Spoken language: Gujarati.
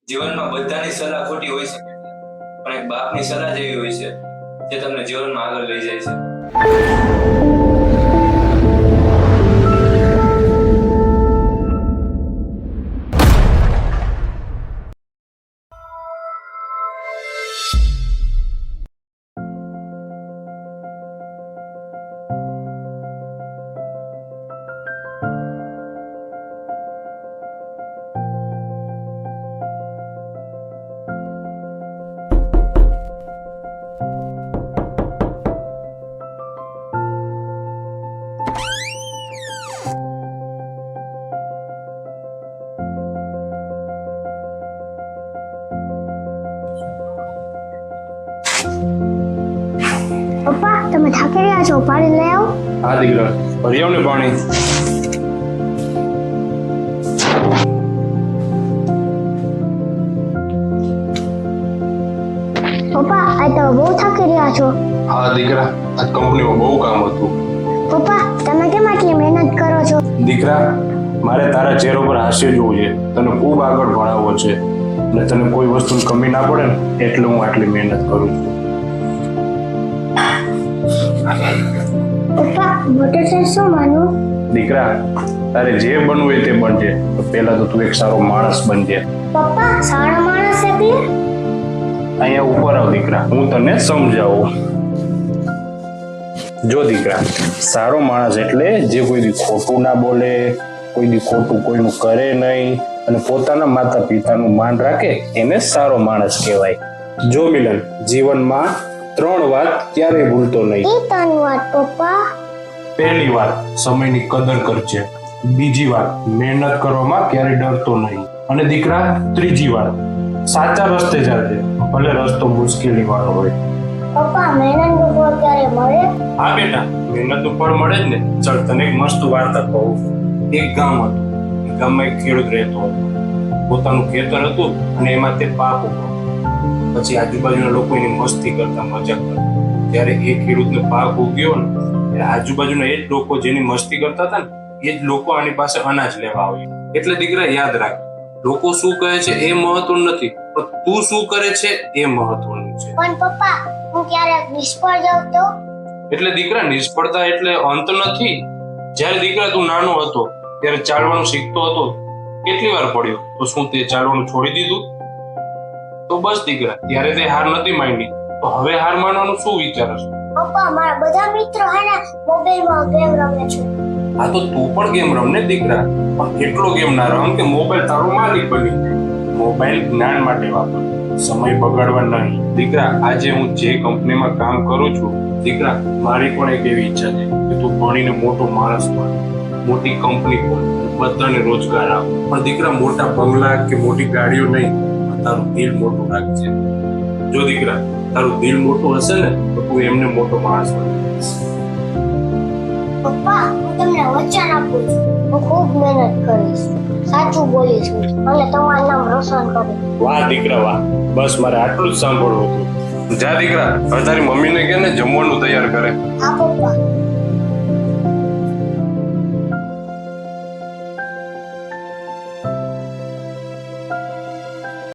જીવનમાં બધાની સલાહ ખોટી હોઈ શકે છે, પણ એક બાપની સલાહ જેવી હોય છે જે તમને જીવનમાં આગળ લઈ જાય છે. પપ્પા તમે થાકી રહ્યા છો, પાણી લઈ આવો. હા દીકરા, ભરી આવ ને પાણી. પપ્પા આજ તમે બહુ થાકી રહ્યા છો. હા દીકરા, આજ કંપનીમાં બહુ કામ હતું. પપ્પા તમે કેમ આટલી મહેનત કરો છો? દીકરા, મારે તારા ચહેરા પર હાસ્ય જોવું છે. તને ખૂબ આગળ ભણાવવો છે અને તને કોઈ વસ્તુની કમી ના પડે ને એટલે હું આટલી મહેનત કરું છું. પપ્પા મોટર સાયકલ શું માનું? દીકરા, તારે જે બનવું હોય તે બનજે, તો પહેલા તો તું એક સારો માણસ બનજે. પપ્પા સારો માણસ એટલે? અહીંયા ઉપર આવ દીકરા, હું તને સમજાવું. જો દીકરા, સારો માણસ એટલે જે કોઈ દી ખોટું ના બોલે, કોઈ દી ખોટું કોઈનું કરે નહીં અને પોતાના માતા પિતાનું માન રાખે, એને સારો માણસ કહેવાય. જો મિલન, જીવનમાં 3 વાત ક્યારેય ભૂલતો નહીં. એ ત્રણ વાત પપ્પા. પહેલી વાત, સમયની કદર કરજે. બીજી વાત, મહેનત કરવામાં ક્યારેય ડરતો નહીં. અને દીકરા, ત્રીજી વાત, સાચા રસ્તે ચાલજે, ભલે રસ્તો મુશ્કેલી વાળો હોય. પપ્પા મહેનતનું ફળ ક્યારે મળે? હા બેટા, મહેનતનું ફળ મળે જ ને. ચાલ તને એક મસ્ત વાર્તા કહું. એક ગામ હતું. એ ગામમાં એક ખેડૂત રહેતો હતો. પોતાનું ખેતર હતું અને એમાં તે પાક ઉગતો. પછી આજુબાજુના લોકો એની મસ્તી કરતા, મજાક કરતા. જ્યારે એ ખેડૂતનો પાક ઉગ્યો ને ત્યારે આજુબાજુના એ જ લોકો જેની મસ્તી કરતા હતા ને એ જ લોકો આની પાસે અનાજ લેવા આવ્યા. એટલે દીકરા યાદ રાખ, લોકો શું કહે છે એ મહત્વનું નથી, પણ તું શું કરે છે એ મહત્વનું છે. પણ પપ્પા હું ક્યારેક નિષ્ફળ જાઉં તો? એટલે દીકરા, નિષ્ફળતા એટલે અંત નથી. જ્યારે દીકરા તું નાનો હતો ત્યારે ચાલવાનું શીખતો હતો, કેટલી વાર પડ્યો, તો શું તે ચાલવાનું છોડી દીધું? તો બસ દીકરા, ત્યારે તે હાર નથી માની, તો હવે હાર માનવાનું શું વિચારે છે? પપ્પા મારા બધા મિત્રો હે ને મોબાઈલમાં ગેમ રમે છે. આ તો તું પણ ગેમ રમ ને દીકરા, પણ એટલો ગેમ ના રમ કે મોબાઈલ તારો માલિક બની જાય. મોબાઈલ જ્ઞાન માટે વાપર, સમય બગાડવા નહીં. દીકરા, આજે હું જે કંપનીમાં કામ કરું છું દીકરા, મારી પણ એક એવી ઈચ્છા છે કે તું ભણીને મોટો માણસ બન, મોટી કંપની ખોલ, બધાને રોજગાર આપ. પણ દીકરા, મોટા બંગલા કે મોટી ગાડીઓ નહીં, તારું દિલ મોટું રાખજે. જો દીકરા, તારું દિલ મોટું હશે ને તો તું એમને મોટો માણસ બનીશ. પપ્પા હું તમને વચન આપું છું, હું ખૂબ મહેનત કરીશ, સાચું બોલીશ અને તમારું નામ રોશન કરીશ. વાહ દીકરા વાહ, બસ મારે આટલું જ સાંભળવું હતું. જા દીકરા, હવે તારી મમ્મીને કહે ને જમવાનું તૈયાર કરે. હા પપ્પા.